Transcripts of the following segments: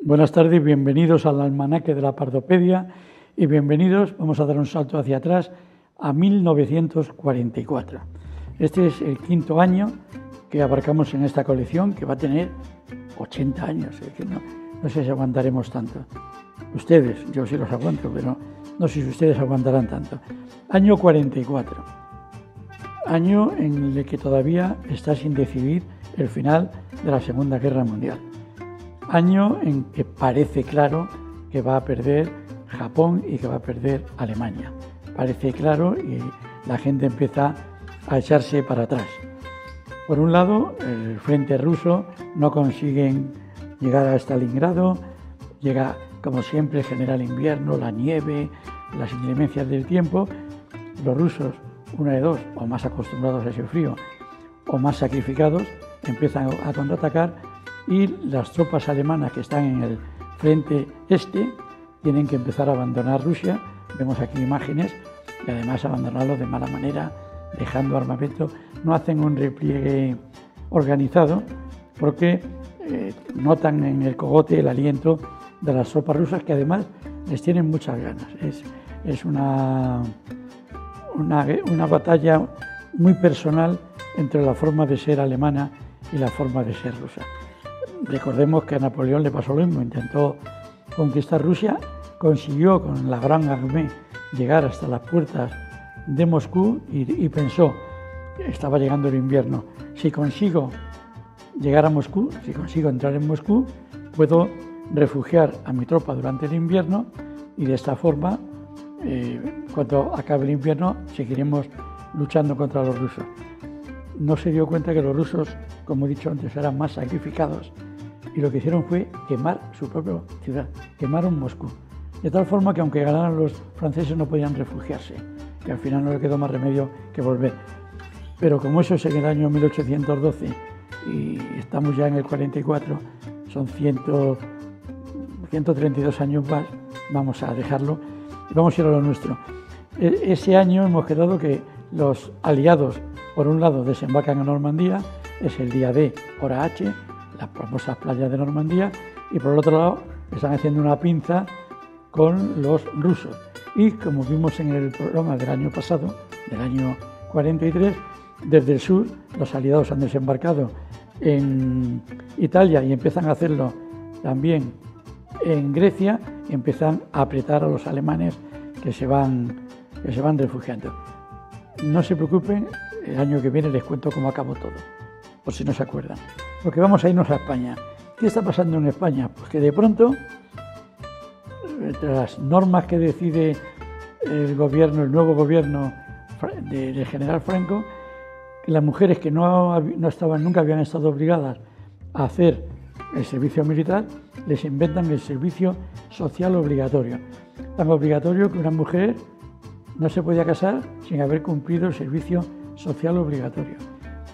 Buenas tardes, bienvenidos al almanaque de la Pardopedia y bienvenidos, vamos a dar un salto hacia atrás, a 1944. Este es el quinto año que abarcamos en esta colección, que va a tener 80 años. Es que no sé si aguantaremos tanto. Ustedes, yo sí los aguanto, pero no sé si ustedes aguantarán tanto. Año 44. Año en el que todavía está sin decidir el final de la Segunda Guerra Mundial. Año en que parece claro que va a perder Japón y que va a perder Alemania. Parece claro y la gente empieza a echarse para atrás. Por un lado, el frente ruso no consiguen llegar a Stalingrado, llega como siempre el general invierno, la nieve, las inclemencias del tiempo. Los rusos, una de dos, o más acostumbrados a ese frío, o más sacrificados, empiezan a contraatacar y las tropas alemanas que están en el frente este tienen que empezar a abandonar Rusia. Vemos aquí imágenes y además abandonarlo de mala manera, dejando armamento. No hacen un repliegue organizado porque notan en el cogote el aliento de las tropas rusas, que además les tienen muchas ganas. Es una batalla muy personal entre la forma de ser alemana y la forma de ser rusa. Recordemos que a Napoleón le pasó lo mismo, intentó conquistar Rusia, consiguió con la Gran Armée llegar hasta las puertas de Moscú y pensó, estaba llegando el invierno, si consigo llegar a Moscú, si consigo entrar en Moscú, puedo refugiar a mi tropa durante el invierno y de esta forma, cuando acabe el invierno, seguiremos luchando contra los rusos. No se dio cuenta que los rusos, como he dicho antes, eran más sacrificados y lo que hicieron fue quemar su propia ciudad, quemaron Moscú. De tal forma que aunque ganaran los franceses no podían refugiarse, que al final no le quedó más remedio que volver. Pero como eso es en el año 1812 y estamos ya en el 44, son 132 años más, vamos a dejarlo y vamos a ir a lo nuestro. Ese año hemos quedado que los aliados, por un lado, desembarcan en Normandía, es el día D, hora H, las famosas playas de Normandía, y por el otro lado están haciendo una pinza con los rusos. Y como vimos en el programa del año pasado, del año 43, desde el sur los aliados han desembarcado en Italia y empiezan a hacerlo también en Grecia, y empiezan a apretar a los alemanes que se van refugiando. No se preocupen, el año que viene les cuento cómo acabó todo, por si no se acuerdan. Porque vamos a irnos a España. ¿Qué está pasando en España? Pues que de pronto, entre las normas que decide el nuevo gobierno del general Franco, que las mujeres que nunca habían estado obligadas a hacer el servicio militar, les inventan el servicio social obligatorio. Tan obligatorio que una mujer no se podía casar sin haber cumplido el servicio social obligatorio,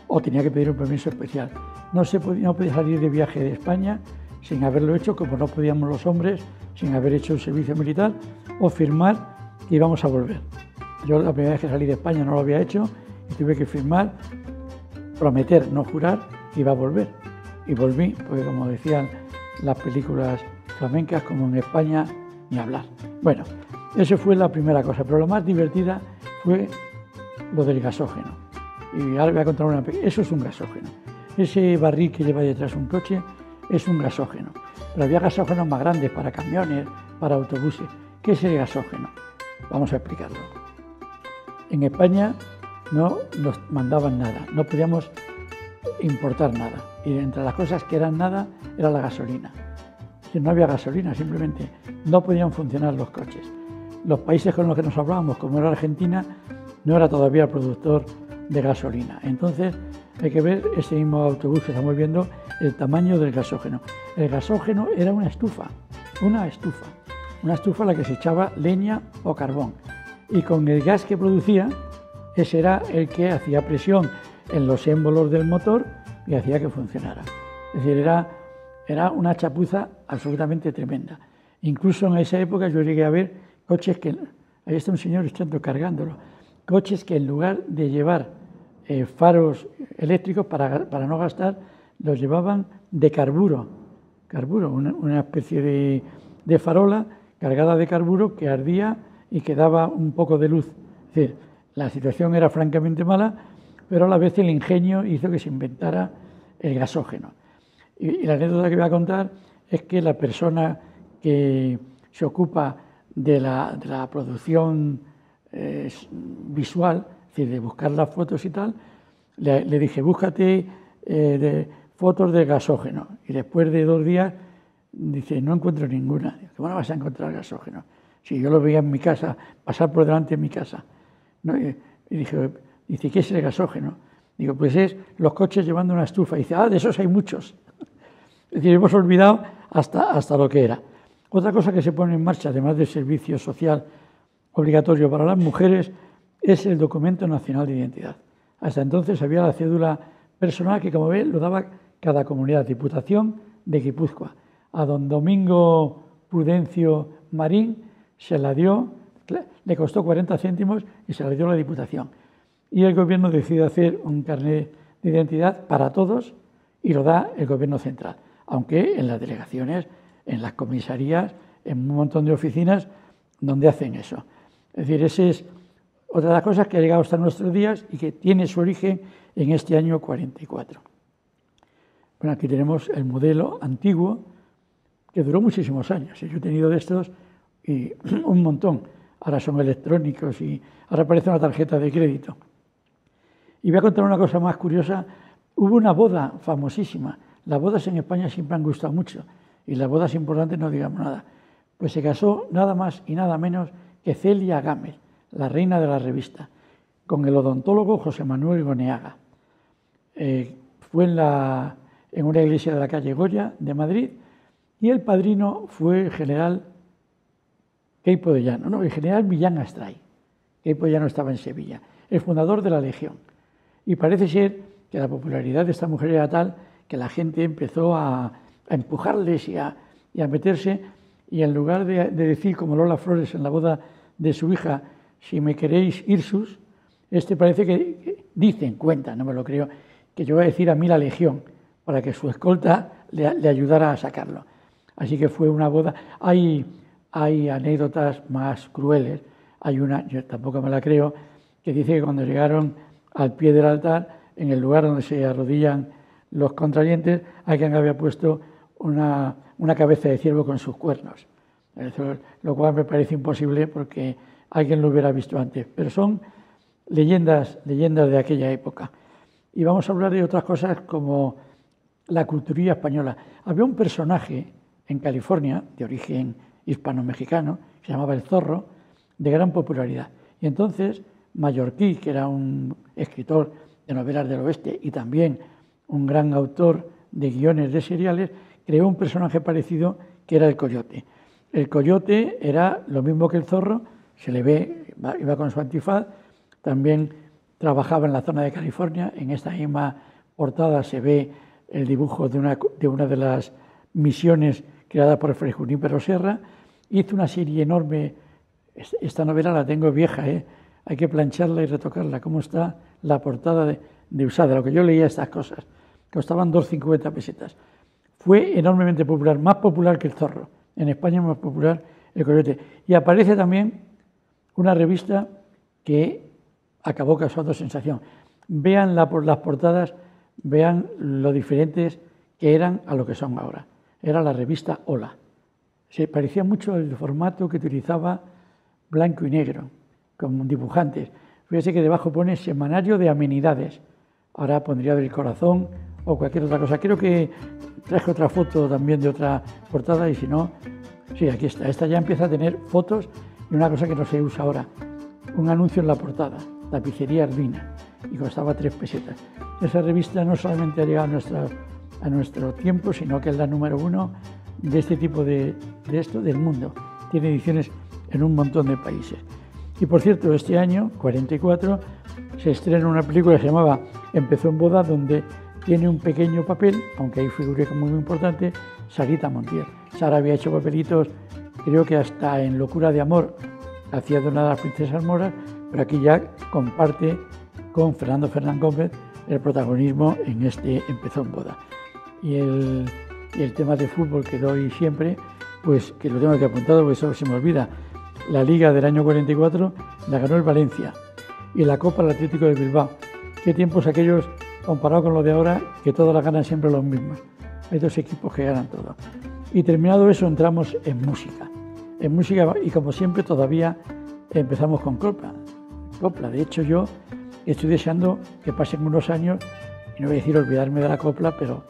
o tenía que pedir un permiso especial. No podía salir de viaje de España sin haberlo hecho, como no podíamos los hombres sin haber hecho el servicio militar o firmar que íbamos a volver. Yo la primera vez que salí de España no lo había hecho y tuve que firmar, prometer, no jurar, que iba a volver. Y volví, porque como decían las películas flamencas, como en España, ni hablar. Bueno, eso fue la primera cosa, pero lo más divertida fue lo del gasógeno. Y ahora voy a contar eso es un gasógeno. Ese barril que lleva detrás un coche es un gasógeno. Pero había gasógenos más grandes para camiones, para autobuses. ¿Qué es el gasógeno? Vamos a explicarlo. En España no nos mandaban nada, no podíamos importar nada. Y entre las cosas que eran nada era la gasolina. No había gasolina, simplemente no podían funcionar los coches. Los países con los que nos hablábamos, como era Argentina, no era todavía el productor de gasolina. Entonces hay que ver ese mismo autobús que estamos viendo, el tamaño del gasógeno. El gasógeno era una estufa a la que se echaba leña o carbón. Y con el gas que producía, ese era el que hacía presión en los émbolos del motor y hacía que funcionara. Es decir, era una chapuza absolutamente tremenda. Incluso en esa época yo llegué a ver coches que, ahí está un señor echando cargándolo, coches que en lugar de llevar faros eléctricos para no gastar, los llevaban de carburo, carburo, una especie de farola cargada de carburo que ardía y que daba un poco de luz. Es decir, la situación era francamente mala, pero a la vez el ingenio hizo que se inventara el gasógeno. Y la anécdota que voy a contar es que la persona que se ocupa de la producción visual, es decir, de buscar las fotos y tal, le dije, búscate fotos de gasógeno. Y después de 2 días, dice, no encuentro ninguna. Digo, ¿cómo no vas a encontrar gasógeno? Si yo lo veía en mi casa, pasar por delante de mi casa. ¿No? Y dije, dice, ¿qué es el gasógeno? Digo, pues es los coches llevando una estufa. Y dice, de esos hay muchos. Es decir, hemos olvidado hasta lo que era. Otra cosa que se pone en marcha, además del servicio social obligatorio para las mujeres, es el documento nacional de identidad. Hasta entonces había la cédula personal que, como ve, lo daba cada comunidad. Diputación de Guipúzcoa. A don Domingo Prudencio Marín se la dio, le costó 40 céntimos y se la dio la Diputación. Y el gobierno decide hacer un carnet de identidad para todos y lo da el gobierno central. Aunque en las delegaciones, en las comisarías, en un montón de oficinas donde hacen eso. Es decir, esa es otra de las cosas que ha llegado hasta nuestros días y que tiene su origen en este año 44. Bueno, aquí tenemos el modelo antiguo que duró muchísimos años. Yo he tenido de estos y un montón. Ahora son electrónicos y ahora aparece una tarjeta de crédito. Y voy a contar una cosa más curiosa. Hubo una boda famosísima. Las bodas en España siempre han gustado mucho y las bodas importantes no digamos nada. Pues se casó nada más y nada menos que Celia Gámez, la reina de la revista, con el odontólogo José Manuel Goneaga. Fue en una iglesia de la calle Goya de Madrid y el padrino fue el general Queipo de Llano, no, el general Millán Astray. Queipo de Llano estaba en Sevilla, el fundador de la Legión. Y parece ser que la popularidad de esta mujer era tal que la gente empezó a empujarles y a meterse, y en lugar de decir como Lola Flores en la boda de su hija, si me queréis Irsus, parece que dicen, cuenta, no me lo creo, que yo voy a decir a mí la Legión, para que su escolta le ayudara a sacarlo. Así que fue una boda. Hay anécdotas más crueles. Hay una, yo tampoco me la creo, que dice que cuando llegaron al pie del altar, en el lugar donde se arrodillan los contrayentes, alguien había puesto una cabeza de ciervo con sus cuernos. Eso, lo cual me parece imposible porque alguien lo hubiera visto antes. Pero son leyendas de aquella época. Y vamos a hablar de otras cosas como la culturilla española. Había un personaje en California, de origen hispano-mexicano, que se llamaba El Zorro, de gran popularidad. Y entonces Mallorquí, que era un escritor de novelas del oeste y también un gran autor de guiones de seriales, creó un personaje parecido que era el Coyote. El Coyote era lo mismo que el Zorro, se le ve, iba con su antifaz, también trabajaba en la zona de California. En esta misma portada se ve el dibujo de una de las misiones creada por Fray Junípero Serra. Hizo una serie enorme. Esta novela la tengo vieja, hay que plancharla y retocarla. ¿Cómo está la portada de usada? Lo que yo leía estas cosas. Costaban 2,50 pesetas. Fue enormemente popular, más popular que el Zorro. En España es más popular el Coyote. Y aparece también una revista que acabó causando sensación. Vean las portadas, vean lo diferentes que eran a lo que son ahora. Era la revista Hola. Se parecía mucho al formato que utilizaba blanco y negro, con dibujantes. Fíjese que debajo pone Semanario de Amenidades. Ahora pondría del Corazón o cualquier otra cosa. Creo que traje otra foto también de otra portada y si no, sí, aquí está. Esta ya empieza a tener fotos y una cosa que no se usa ahora. Un anuncio en la portada, Tapicería Arbina, y costaba 3 pesetas. Esa revista no solamente ha llegado a nuestro tiempo, sino que es la número 1 de este tipo de esto del mundo. Tiene ediciones en un montón de países. Y por cierto, este año, 44, se estrena una película que se llamaba Empezó en boda, donde tiene un pequeño papel, aunque ahí figura como muy importante, Sarita Montiel. Sara había hecho papelitos, creo que hasta en Locura de Amor hacía de una de las princesas moras, pero aquí ya comparte con Fernando Fernán Gómez el protagonismo en este Empezó en boda. Y y el tema de fútbol que doy siempre, pues que lo tengo aquí apuntado porque eso se me olvida. La Liga del año 44 la ganó el Valencia y la Copa el Atlético de Bilbao. Qué tiempos aquellos comparado con lo de ahora, que todas las ganan siempre los mismos. Hay dos equipos que ganan todo. Y terminado eso entramos en música. En música, y como siempre todavía empezamos con copla. De hecho yo estoy deseando que pasen unos años, y no voy a decir olvidarme de la copla, pero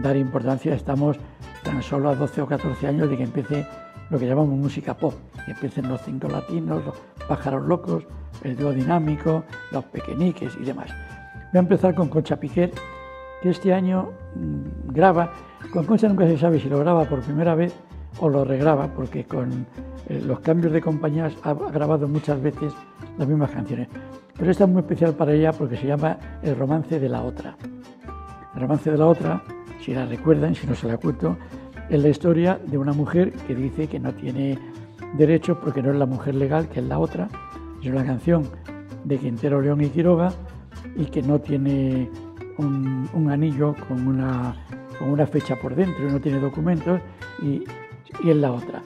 dar importancia. Estamos tan solo a 12 o 14 años de que empiece lo que llamamos música pop, que empiecen los Cinco Latinos, los Pájaros Locos, el Dúo Dinámico, los Pequeñiques y demás. Voy a empezar con Concha Piquer, que este año graba. Con Concha nunca se sabe si lo graba por primera vez o lo regraba, porque con los cambios de compañías ha grabado muchas veces las mismas canciones. Pero esta es muy especial para ella porque se llama El romance de la otra. El romance de la otra, si la recuerdan, si no se la cuento, es la historia de una mujer que dice que no tiene derechos porque no es la mujer legal, que es la otra. Es una canción de Quintero, León y Quiroga y que no tiene un anillo con una fecha por dentro, no tiene documentos y es la otra.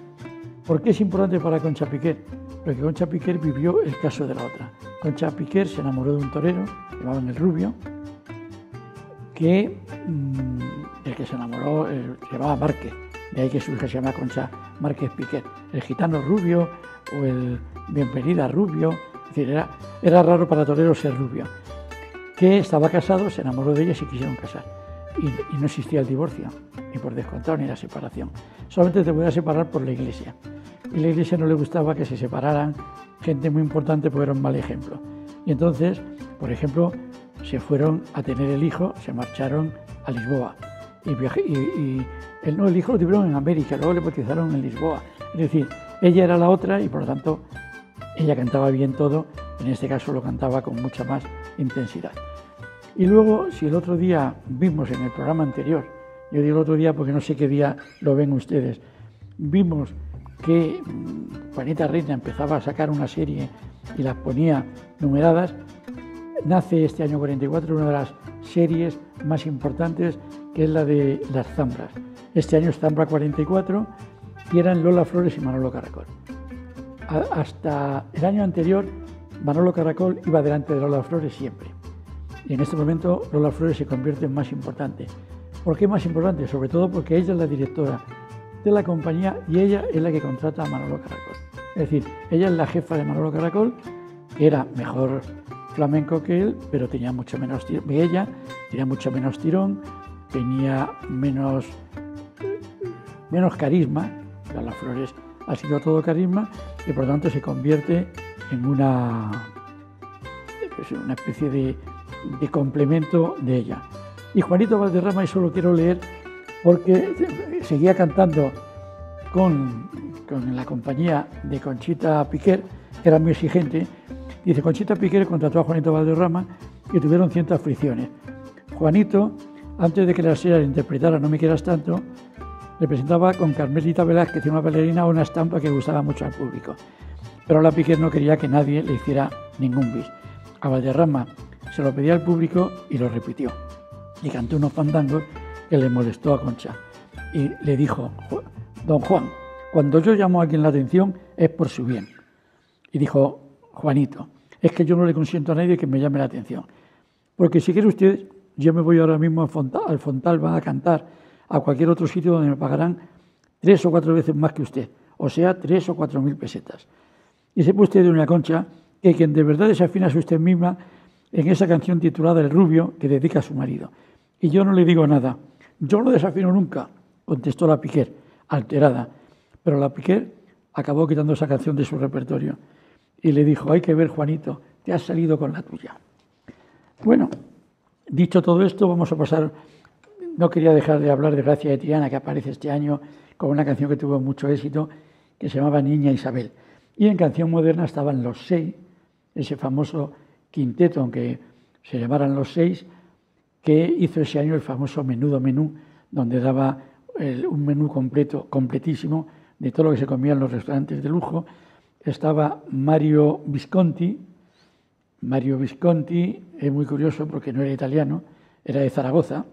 ¿Por qué es importante para Concha Piquer? Porque Concha Piquer vivió el caso de la otra. Concha Piquer se enamoró de un torero, llamaban el Rubio, que el que se enamoró se llamaba Márquez, de ahí que su hija se llama Concha Márquez Piquer. El gitano Rubio o el bienvenida Rubio, es decir, era raro para toreros ser rubio, que estaba casado, se enamoró de ella y se quisieron casar. Y no existía el divorcio, ni por descontado, ni la separación. Solamente te voy a separar por la Iglesia. Y a la Iglesia no le gustaba que se separaran gente muy importante porque era un mal ejemplo. Y entonces, por ejemplo, se fueron a tener el hijo, se marcharon a Lisboa. El hijo lo tuvieron en América, luego le bautizaron en Lisboa. Es decir, ella era la otra y por lo tanto ella cantaba bien todo, en este caso lo cantaba con mucha más intensidad. Y luego, si el otro día vimos en el programa anterior, yo digo el otro día porque no sé qué día lo ven ustedes, vimos que Juanita Reina empezaba a sacar una serie y las ponía numeradas, nace este año 44 una de las series más importantes, que es la de las Zambras. Este año es Zambra 44 y eran Lola Flores y Manolo Caracol. Hasta el año anterior, Manolo Caracol iba delante de Lola Flores siempre. Y en este momento Lola Flores se convierte en más importante. ¿Por qué más importante? Sobre todo porque ella es la directora de la compañía y ella es la que contrata a Manolo Caracol. Es decir, ella es la jefa de Manolo Caracol, que era mejor flamenco que él, pero tenía mucho menos tirón. Ella tenía mucho menos tirón, tenía menos carisma. Lola Flores ha sido todo carisma y por lo tanto se convierte en una especie de complemento de ella. Y Juanito Valderrama, eso lo quiero leer porque seguía cantando con la compañía de Conchita Piquer, que era muy exigente. Dice, Conchita Piquer contrató a Juanito Valderrama y tuvieron ciertas fricciones. Juanito, antes de que la serie interpretara No me quieras tanto, le presentaba con Carmelita Velázquez, una bailarina, una estampa que gustaba mucho al público. Pero la Piquer no quería que nadie le hiciera ningún bis. A Valderrama se lo pedía al público y lo repitió. Y cantó unos fandangos que le molestó a Concha. Y le dijo, don Juan, cuando yo llamo a alguien la atención es por su bien. Y dijo, Juanito, es que yo no le consiento a nadie que me llame la atención. Porque si quiere usted, yo me voy ahora mismo al Fontalba a cantar a cualquier otro sitio donde me pagarán 3 o 4 veces más que usted. O sea, 3 o 4 mil pesetas. Y sepa usted, doña Concha, que quien de verdad desafina es usted misma en esa canción titulada El Rubio que dedica a su marido. Y yo no le digo nada. Yo no desafino nunca, contestó la Piquer, alterada. Pero la Piquer acabó quitando esa canción de su repertorio. Y le dijo, hay que ver, Juanito, te has salido con la tuya. Bueno, dicho todo esto, vamos a pasar. No quería dejar de hablar de Gracia de Triana, que aparece este año con una canción que tuvo mucho éxito, que se llamaba Niña Isabel. Y en canción moderna estaban Los Seis, ese famoso quinteto, aunque se llamaran Los Seis, que hizo ese año el famoso Menudo Menú, donde daba un menú completísimo, de todo lo que se comía en los restaurantes de lujo. Estaba Mario Visconti. Mario Visconti es muy curioso porque no era italiano, era de Zaragoza.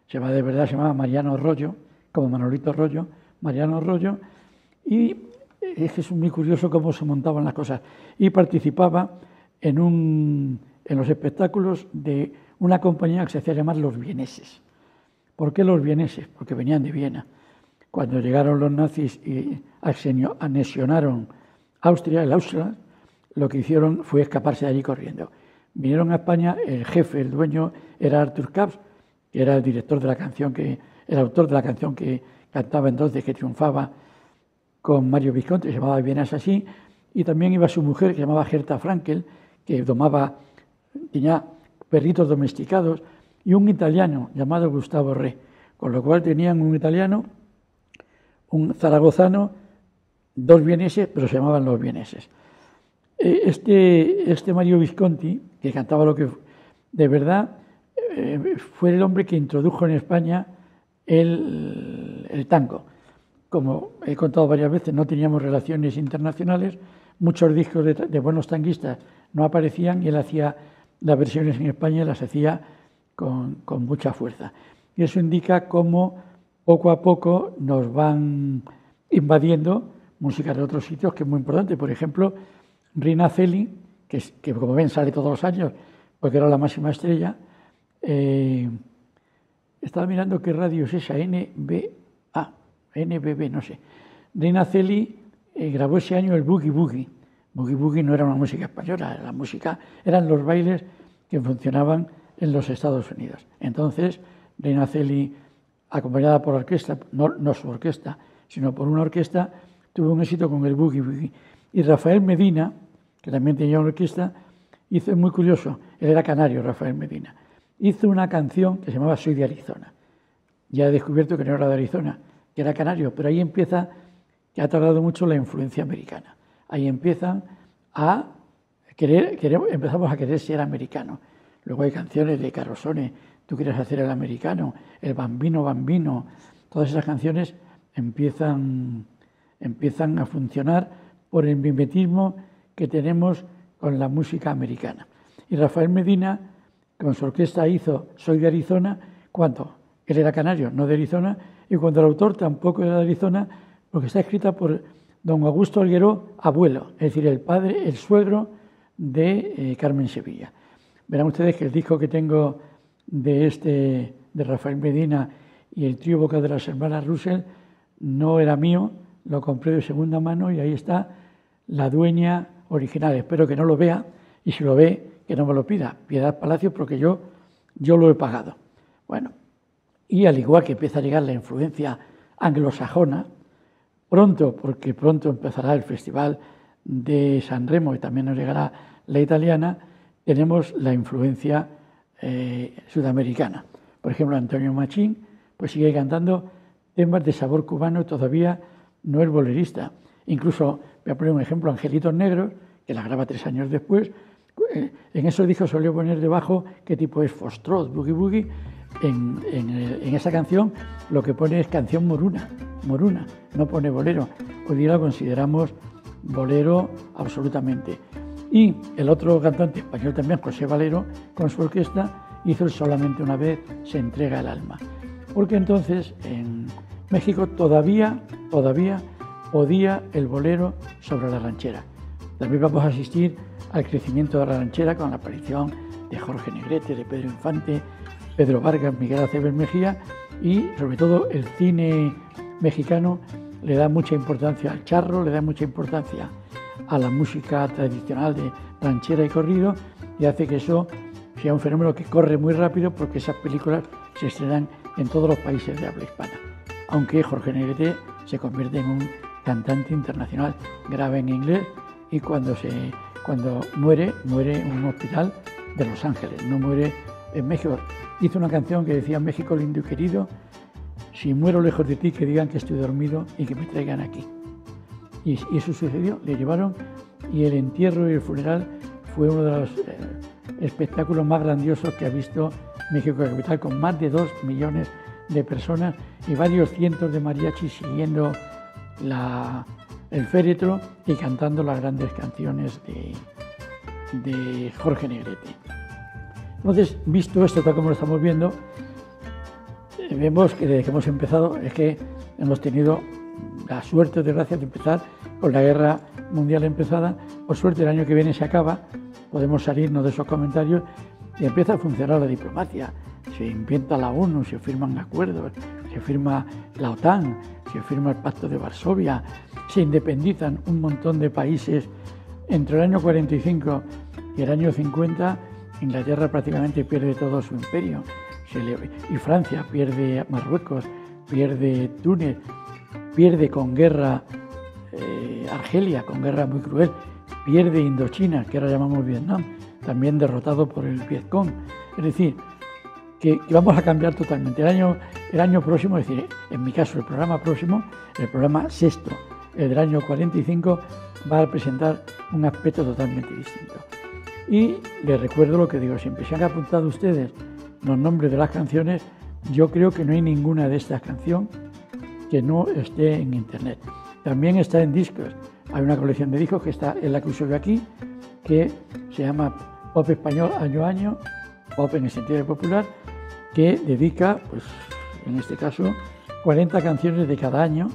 De verdad se llamaba Mariano Arroyo, como Manolito Rollo, Mariano Rollo, y es que es muy curioso cómo se montaban las cosas. Y participaba en los espectáculos de una compañía que se hacía llamar Los Vieneses. ¿Por qué Los Vieneses? Porque venían de Viena. Cuando llegaron los nazis y anexionaron Austria, el Austria, lo que hicieron fue escaparse de allí corriendo. Vinieron a España, el jefe, el dueño, era Artur Kaps, que era el director de la canción, el autor de la canción que cantaba entonces, que triunfaba con Mario Visconti, se llamaba Viena es así, y también iba su mujer, que se llamaba Herta Frankel, que tenía perritos domesticados, y un italiano llamado Gustavo Re, con lo cual tenían un italiano, un zaragozano, dos vieneses, pero se llamaban Los Vieneses. Este Mario Visconti, que cantaba lo que de verdad, fue el hombre que introdujo en España el tango. Como he contado varias veces, no teníamos relaciones internacionales, muchos discos de buenos tanguistas no aparecían y él hacía las versiones en España y las hacía con mucha fuerza. Y eso indica cómo poco a poco nos van invadiendo música de otros sitios, que es muy importante. Por ejemplo, Rina Celi, que como ven sale todos los años, porque era la máxima estrella. Estaba mirando qué radio es esa, NBB, no sé. Rina Celi grabó ese año el Boogie Boogie. Boogie Boogie no era una música española, eran los bailes que funcionaban en los Estados Unidos. Entonces, Rina Celi, acompañada por orquesta, no su orquesta, sino por una orquesta, tuvo un éxito con el Boogie Boogie. Y Rafael Medina, que también tenía una orquesta, hizo, muy curioso, él era canario, Rafael Medina, hizo una canción que se llamaba Soy de Arizona. Ya he descubierto que no era de Arizona, que era canario, pero ahí empieza, que ha tardado mucho, la influencia americana. Ahí empezamos a querer ser americanos. Luego hay canciones de Carosone, Tú quieres hacer el americano, el Bambino Bambino, todas esas canciones empiezan a funcionar por el mimetismo que tenemos con la música americana. Y Rafael Medina, con su orquesta, hizo Soy de Arizona, cuando él era canario, no de Arizona, y cuando el autor tampoco era de Arizona, porque está escrita por don Augusto Algueró, abuelo, es decir, el suegro de Carmen Sevilla. Verán ustedes que el disco que tengo de Rafael Medina y el trío vocal de las hermanas Russell no era mío, lo compré de segunda mano y ahí está la dueña original. Espero que no lo vea y si lo ve, que no me lo pida. Piedad Palacio, porque yo lo he pagado. Bueno, y al igual que empieza a llegar la influencia anglosajona, porque pronto empezará el Festival de San Remo y también nos llegará la italiana, tenemos la influencia sudamericana. Por ejemplo, Antonio Machín pues sigue cantando temas de sabor cubano, todavía no es bolerista. Incluso, voy a poner un ejemplo, Angelitos Negros, que la graba 3 años después, en esos discos solía poner debajo qué tipo es Foxtrot, Boogie Boogie. En esa canción lo que pone es canción moruna, no pone bolero. Hoy día lo consideramos bolero absolutamente. Y el otro cantante español también, José Valero, con su orquesta, hizo el Solamente una vez se entrega el alma. Porque entonces en México todavía podía el bolero sobre la ranchera. También vamos a asistir al crecimiento de la ranchera con la aparición de Jorge Negrete, de Pedro Infante, Pedro Vargas, Miguel Aceves Mejía, y sobre todo el cine mexicano le da mucha importancia al charro, le da mucha importancia a la música tradicional de ranchera y corrido, y hace que eso sea un fenómeno que corre muy rápido porque esas películas se estrenan en todos los países de habla hispana. Aunque Jorge Negrete se convierte en un cantante internacional, graba en inglés y cuando muere en un hospital de Los Ángeles, no muere en México. Hizo una canción que decía: México lindo y querido, si muero lejos de ti, que digan que estoy dormido y que me traigan aquí. Y eso sucedió, le llevaron, y el entierro y el funeral fue uno de los espectáculos más grandiosos que ha visto México capital, con más de 2 millones de personas y varios cientos de mariachis siguiendo el féretro y cantando las grandes canciones de Jorge Negrete. Entonces, visto esto tal como lo estamos viendo, vemos que desde que hemos empezado es que hemos tenido la suerte o desgracia de empezar con la guerra mundial empezada. Por suerte el año que viene se acaba, podemos salirnos de esos comentarios y empieza a funcionar la diplomacia. Se inventa la ONU, se firman acuerdos, se firma la OTAN, se firma el Pacto de Varsovia, se independizan un montón de países. Entre el año 45 y el año 50, Inglaterra prácticamente pierde todo su imperio. Y Francia pierde Marruecos, pierde Túnez, pierde con guerra Argelia, con guerra muy cruel, pierde Indochina, que ahora llamamos Vietnam, también derrotado por el Vietcong. Es decir, que vamos a cambiar totalmente. El año próximo, es decir, en mi caso el programa próximo, el programa sexto, el del año 45, va a presentar un aspecto totalmente distinto. Y les recuerdo lo que digo siempre, si han apuntado ustedes los nombres de las canciones, yo creo que no hay ninguna de estas canciones que no esté en internet. También está en discos. Hay una colección de discos que está en la que uso yo aquí, que se llama Pop Español Año a Año, pop en el sentido de popular, que dedica, pues en este caso, 40 canciones de cada año,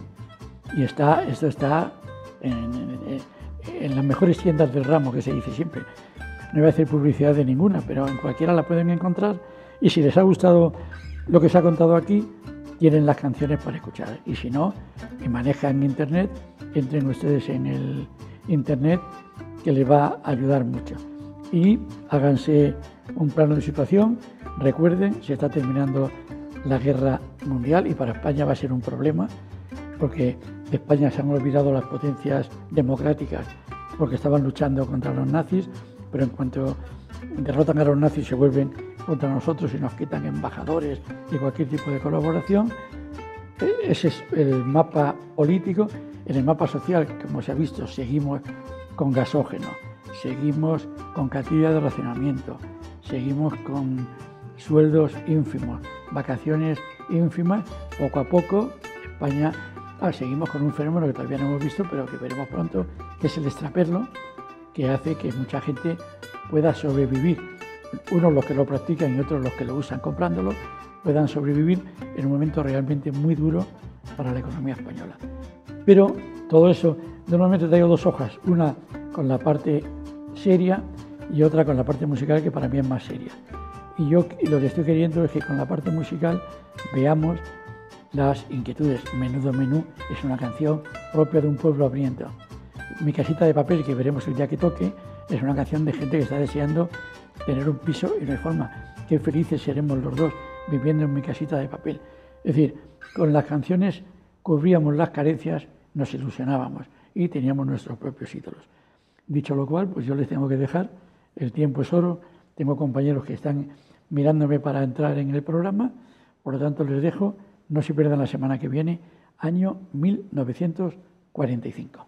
y esto está en las mejores tiendas del ramo, que se dice siempre. No voy a hacer publicidad de ninguna, pero en cualquiera la pueden encontrar, y si les ha gustado lo que se ha contado aquí, tienen las canciones para escuchar. Y si no, y manejan internet, entren ustedes en el internet, que les va a ayudar mucho. Y háganse un plano de situación. Recuerden, se está terminando la guerra mundial y para España va a ser un problema, porque de España se han olvidado las potencias democráticas porque estaban luchando contra los nazis, pero en cuanto derrotan a los nazis se vuelven contra nosotros y nos quitan embajadores y cualquier tipo de colaboración. Ese es el mapa político. En el mapa social, como se ha visto, seguimos con gasógeno, seguimos con cantidad de racionamiento, seguimos con sueldos ínfimos, vacaciones ínfimas. Poco a poco España, seguimos con un fenómeno que todavía no hemos visto, pero que veremos pronto, que es el extraperlo, que hace que mucha gente pueda sobrevivir. Unos los que lo practican y otros los que lo usan comprándolo, puedan sobrevivir en un momento realmente muy duro para la economía española. Pero todo eso, normalmente traigo dos hojas, una con la parte seria y otra con la parte musical, que para mí es más seria. Y yo lo que estoy queriendo es que con la parte musical veamos las inquietudes. Menudo menú es una canción propia de un pueblo hambriento. Mi casita de papel, que veremos el día que toque, es una canción de gente que está deseando tener un piso y no hay forma. Qué felices seremos los dos viviendo en mi casita de papel. Es decir, con las canciones cubríamos las carencias, nos ilusionábamos y teníamos nuestros propios ídolos. Dicho lo cual, pues yo les tengo que dejar, el tiempo es oro, tengo compañeros que están mirándome para entrar en el programa, por lo tanto les dejo, no se pierdan la semana que viene, año 1945.